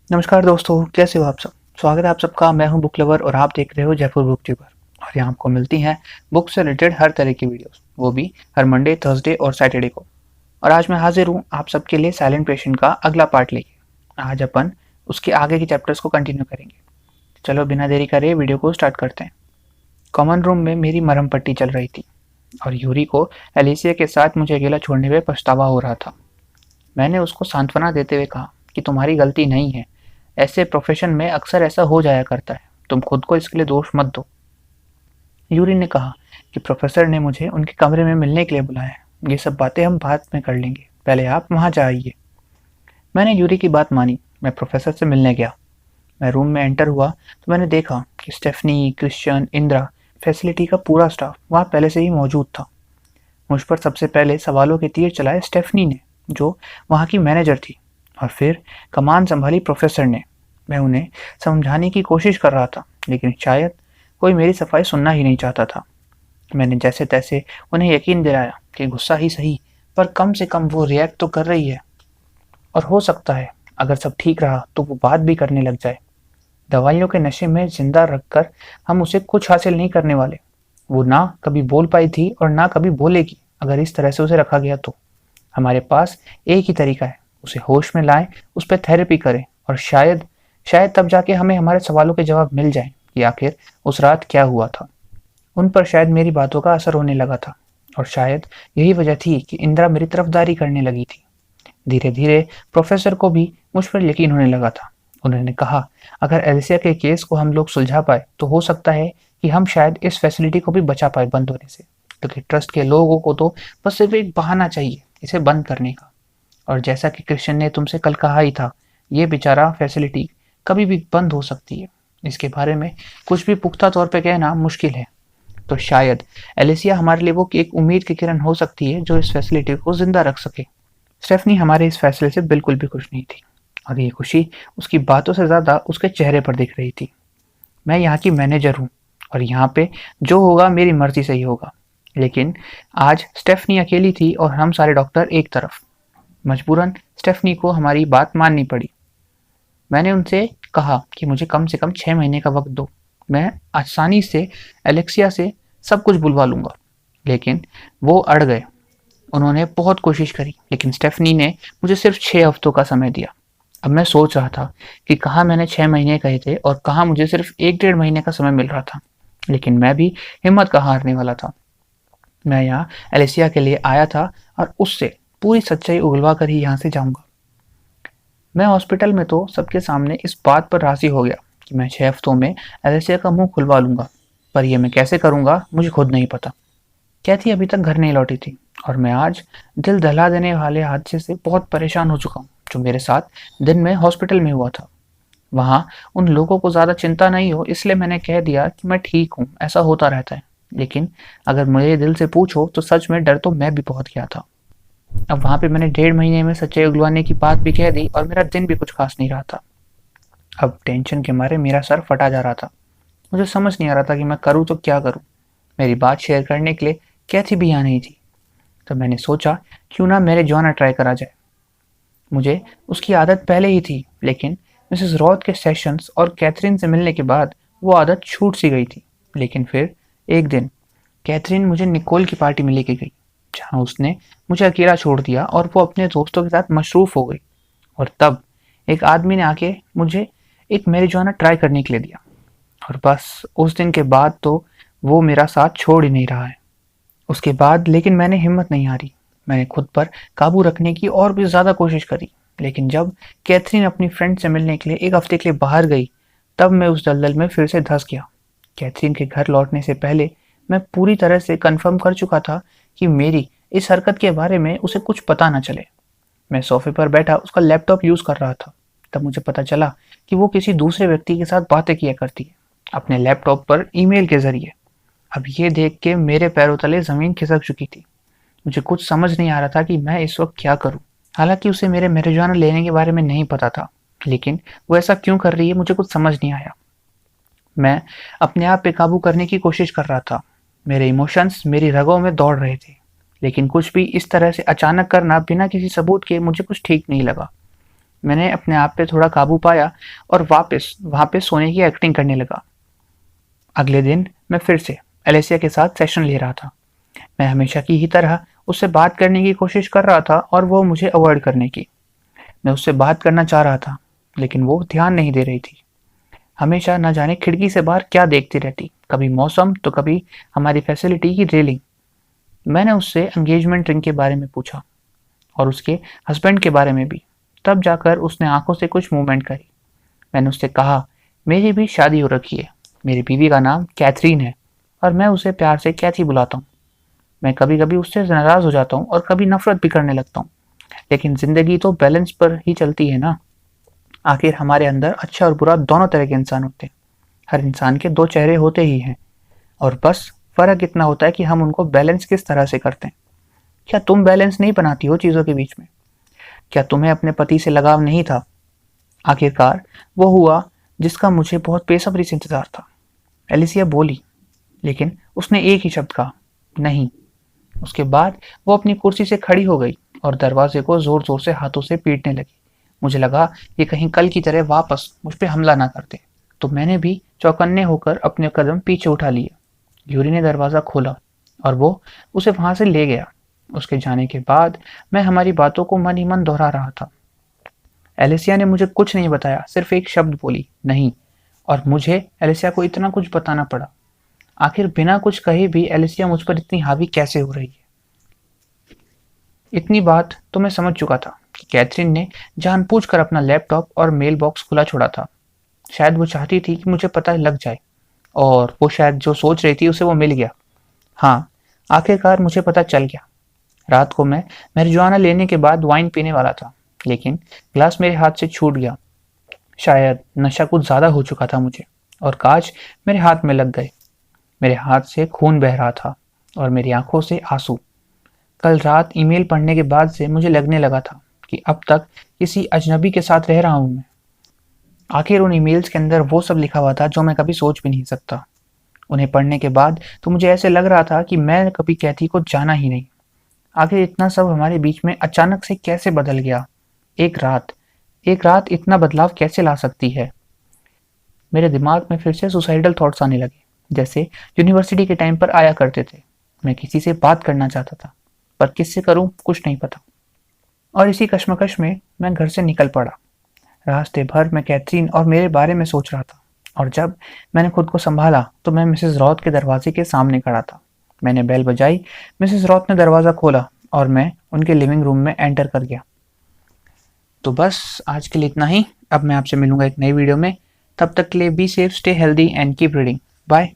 नमस्कार दोस्तों, कैसे हो आप सब? स्वागत है आप सबका। मैं हूं बुक लवर और आप देख रहे हो जयपुर बुक ट्यूबर। और यहाँ आपको मिलती हैं बुक से रिलेटेड हर तरह की वीडियोस, वो भी हर मंडे, थर्सडे और सैटरडे को। और आज मैं हाजिर हूँ आप सबके लिए साइलेंट पेशेंट का अगला पार्ट लेके। आज अपन उसके आगे के चैप्टर्स को कंटिन्यू करेंगे। चलो बिना देरी करे वीडियो को स्टार्ट करते हैं। कॉमन रूम में मेरी मरहम पट्टी चल रही थी और यूरी को एलिसिया के साथ मुझे अकेला छोड़ने में पछतावा हो रहा था। मैंने उसको सांत्वना देते हुए कहा कि तुम्हारी गलती नहीं है, ऐसे प्रोफेशन में अक्सर ऐसा हो जाया करता है, तुम खुद को इसके लिए दोष मत दो। यूरी ने कहा कि प्रोफेसर ने मुझे उनके कमरे में मिलने के लिए बुलाया है। ये सब बातें हम बाद में कर लेंगे, पहले आप वहां जाइए। मैंने यूरी की बात मानी। मैं प्रोफेसर से मिलने गया। मैं रूम में एंटर हुआ तो मैंने देखा कि स्टेफनी, क्रिश्चियन, इंदिरा, फैसिलिटी का पूरा स्टाफ वहां पहले से ही मौजूद था। मुझ पर सबसे पहले सवालों के तीर चलाए स्टेफनी ने, जो वहां की मैनेजर थी, और फिर कमान संभाली प्रोफेसर ने। मैं उन्हें समझाने की कोशिश कर रहा था, लेकिन शायद कोई मेरी सफाई सुनना ही नहीं चाहता था। मैंने जैसे तैसे उन्हें यकीन दिलाया कि गुस्सा ही सही, पर कम से कम वो रिएक्ट तो कर रही है, और हो सकता है अगर सब ठीक रहा तो वो बात भी करने लग जाए। दवाइयों के नशे में जिंदा रखकर हम उसे कुछ हासिल नहीं करने वाले। वो ना कभी बोल पाई थी और ना कभी बोलेगी अगर इस तरह से उसे रखा गया तो। हमारे पास एक ही तरीका है, उसे होश में लाएं, उस पर थेरेपी करें, और शायद शायद तब जाके हमें हमारे सवालों के जवाब मिल जाएं कि आखिर उस रात क्या हुआ था। उन पर शायद मेरी बातों का असर होने लगा था, और शायद यही वजह थी कि इंदिरा मेरी तरफदारी करने लगी थी। धीरे धीरे प्रोफेसर को भी मुझ पर यकीन होने लगा था। उन्होंने कहा, अगर एलिसिया के केस को हम लोग सुलझा पाए तो हो सकता है कि हम शायद इस फैसिलिटी को भी बचा पाए बंद होने से। क्योंकि ट्रस्ट के लोगों को तो बस सिर्फ एक बहाना चाहिए इसे बंद करने का। और जैसा कि क्रिश्चियन ने तुमसे कल कहा ही था, ये बेचारा फैसिलिटी कभी भी बंद हो सकती है। इसके बारे में कुछ भी पुख्ता तौर पे कहना मुश्किल है। तो शायद एलिसिया हमारे लिए वो एक उम्मीद की किरण हो सकती है जो इस फैसिलिटी को जिंदा रख सके। स्टेफनी हमारे इस फैसले से बिल्कुल भी खुश नहीं थी, और ये खुशी उसकी बातों से ज्यादा उसके चेहरे पर दिख रही थी। मैं यहाँ की मैनेजर हूँ, और यहाँ पे जो होगा मेरी मर्जी से ही होगा। लेकिन आज स्टेफनी अकेली थी और हम सारे डॉक्टर एक तरफ। मजबूरन स्टेफनी को हमारी बात माननी पड़ी। मैंने उनसे कहा कि मुझे कम से कम 6 महीने का वक्त दो, मैं आसानी से एलेक्सिया से सब कुछ बुलवा लूंगा। लेकिन वो अड़ गए। उन्होंने बहुत कोशिश करी, लेकिन स्टेफनी ने मुझे सिर्फ 6 हफ्तों का समय दिया। अब मैं सोच रहा था कि कहाँ मैंने 6 महीने कहे थे और कहाँ मुझे सिर्फ 1 डेढ़ महीने का समय मिल रहा था। लेकिन मैं भी हिम्मत कहाँ हारने वाला था। मैं यहाँ एलिसिया के लिए आया था, और उससे पूरी सच्चाई उगलवा कर ही यहाँ से जाऊंगा। मैं हॉस्पिटल में तो सबके सामने इस बात पर राजी हो गया कि मैं 6 हफ्तों में एलिसिया का मुंह खुलवा लूंगा, पर यह मैं कैसे करूंगा मुझे खुद नहीं पता। कैथी अभी तक घर नहीं लौटी थी, और मैं आज दिल दहला देने वाले हादसे से बहुत परेशान हो चुका हूँ जो मेरे साथ दिन में हॉस्पिटल में हुआ था। वहाँ उन लोगों को ज़्यादा चिंता नहीं हो इसलिए मैंने कह दिया कि मैं ठीक हूँ, ऐसा होता रहता है। लेकिन अगर मुझे दिल से पूछो तो सच में डर तो मैं भी बहुत गया था। अब वहाँ पे मैंने 1.5 महीने में सच्चाई उगलवाने की बात भी कह दी और मेरा दिन भी कुछ खास नहीं रहा था। अब टेंशन के मारे मेरा सर फटा जा रहा था। मुझे समझ नहीं आ रहा था कि मैं करूँ तो क्या करूँ। मेरी बात शेयर करने के लिए कैथी भी यहाँ नहीं थी। तो मैंने सोचा क्यों ना मेरे जॉना ट्राई करा जाए। मुझे उसकी आदत पहले ही थी, लेकिन मिसेस रॉथ के सेशंस और कैथरीन से मिलने के बाद वो आदत छूट सी गई थी। लेकिन फिर एक दिन कैथरीन मुझे निकोल की पार्टी में लेके गई, जहाँ उसने मुझे अकेला छोड़ दिया और वो अपने दोस्तों के साथ मशरूफ हो गई। और तब एक आदमी ने आके मुझे एक मैरिजुआना ट्राई करने के लिए दिया, और बस उस दिन के बाद तो वो मेरा साथ छोड़ ही नहीं रहा है। उसके बाद लेकिन मैंने हिम्मत नहीं हारी। मैंने खुद पर काबू रखने की और भी ज़्यादा कोशिश करी। लेकिन जब कैथरीन अपनी फ्रेंड से मिलने के लिए 1 हफ्ते के लिए बाहर गई, तब मैं उस दलदल में फिर से धंस गया। कैथरीन के घर लौटने से पहले मैं पूरी तरह से कंफर्म कर चुका था कि मेरी इस हरकत के बारे में उसे कुछ पता न चले। मैं सोफे पर बैठा उसका लैपटॉप यूज़ कर रहा था। तब मुझे पता चला कि वो किसी दूसरे व्यक्ति के साथ बातें किया करती है, अपने लैपटॉप पर ईमेल के जरिए। अब ये देख के मेरे पैरों तले ज़मीन खिसक चुकी थी। मुझे कुछ समझ नहीं आ रहा था कि मैं इस वक्त क्या करूं। हालांकि उसे मेरे marijuana लेने के बारे में नहीं पता था, लेकिन वो ऐसा क्यों कर रही है मुझे कुछ समझ नहीं आया। मैं अपने आप पे काबू करने की कोशिश कर रहा था। मेरे इमोशंस मेरी रगों में दौड़ रहे थे, लेकिन कुछ भी इस तरह से अचानक करना बिना किसी सबूत के मुझे कुछ ठीक नहीं लगा। मैंने अपने आप पे थोड़ा काबू पाया और वापस वहाँ पे सोने की एक्टिंग करने लगा। अगले दिन मैं फिर से एलेसिया के साथ सेशन ले रहा था। मैं हमेशा की ही तरह उससे बात करने की कोशिश कर रहा था और वो मुझे अवॉइड करने की। मैं उससे बात करना चाह रहा था, लेकिन वो ध्यान नहीं दे रही थी। हमेशा न जाने खिड़की से बाहर क्या देखती रहती, कभी मौसम तो कभी हमारी फैसिलिटी की रेलिंग। मैंने उससे एंगेजमेंट रिंग के बारे में पूछा और उसके हस्बैंड के बारे में भी। तब जाकर उसने आंखों से कुछ मूवमेंट करी। मैंने उससे कहा, मेरी भी शादी हो रखी है, मेरी बीवी का नाम कैथरीन है और मैं उसे प्यार से कैथी बुलाता हूँ। मैं कभी कभी उससे नाराज हो जाता हूँ और कभी नफरत भी करने लगता हूँ, लेकिन जिंदगी तो बैलेंस पर ही चलती है ना। आखिर हमारे अंदर अच्छा और बुरा दोनों तरह के इंसान होते हैं। हर इंसान के दो चेहरे होते ही हैं, और बस फर्क इतना होता है कि हम उनको बैलेंस किस तरह से करते हैं। क्या तुम बैलेंस नहीं बनाती हो चीजों के बीच में? क्या तुम्हें अपने पति से लगाव नहीं था? आखिरकार वो हुआ जिसका मुझे बहुत बेसब्री से इंतजार था। एलिसिया बोली, लेकिन उसने एक ही शब्द कहा, नहीं। उसके बाद वो अपनी कुर्सी से खड़ी हो गई और दरवाजे को जोर जोर से हाथों से पीटने लगी। मुझे लगा ये कहीं कल की तरह वापस मुझ पर हमला ना करते, तो मैंने भी चौकन्ने होकर अपने कदम पीछे उठा लिए। यूरी ने दरवाजा खोला और वो उसे वहां से ले गया। उसके जाने के बाद मैं हमारी बातों को मन ही मन दोहरा रहा था। एलिसिया ने मुझे कुछ नहीं बताया, सिर्फ एक शब्द बोली, नहीं। और मुझे एलिसिया को इतना कुछ बताना पड़ा। आखिर बिना कुछ कहे भी एलिसिया मुझ पर इतनी हावी कैसे हो रही है? इतनी बात तो मैं समझ चुका था कि कैथरीन ने जानबूझकर अपना लैपटॉप और मेल बॉक्स खुला छोड़ा था। शायद वो चाहती थी कि मुझे पता लग जाए, और वो शायद जो सोच रही थी उसे वो मिल गया। हाँ, आखिरकार मुझे पता चल गया। रात को मैं marijuana लेने के बाद वाइन पीने वाला था, लेकिन ग्लास मेरे हाथ से छूट गया। शायद नशा कुछ ज्यादा हो चुका था मुझे, और कांच मेरे हाथ में लग गए। मेरे हाथ से खून बह रहा था और मेरी आंखों से आंसू। कल रात ईमेल पढ़ने के बाद से मुझे लगने लगा था कि अब तक किसी अजनबी के साथ रह रहा हूं मैं। आखिर उन ईमेल्स के अंदर वो सब लिखा हुआ था जो मैं कभी सोच भी नहीं सकता। उन्हें पढ़ने के बाद तो मुझे ऐसे लग रहा था कि मैं कभी कैथी को जाना ही नहीं। आखिर इतना सब हमारे बीच में अचानक से कैसे बदल गया? एक रात एक रात इतना बदलाव कैसे ला सकती है? मेरे दिमाग में फिर से सुसाइडल थॉट्स आने लगे, जैसे यूनिवर्सिटी के टाइम पर आया करते थे। मैं किसी से बात करना चाहता था, पर किससे करूं कुछ नहीं पता। और इसी कश्मकश में मैं घर से निकल पड़ा। रास्ते भर मैं कैथरीन और मेरे बारे में सोच रहा था, और जब मैंने खुद को संभाला तो मैं मिसेस रॉथ के दरवाजे के सामने खड़ा था। मैंने बेल बजाई, मिसेस रॉथ ने दरवाज़ा खोला और मैं उनके लिविंग रूम में एंटर कर गया। तो बस आज के लिए इतना ही। अब मैं आपसे मिलूंगा एक नई वीडियो में। तब तक के लिए be safe, stay healthy and keep reading. Bye.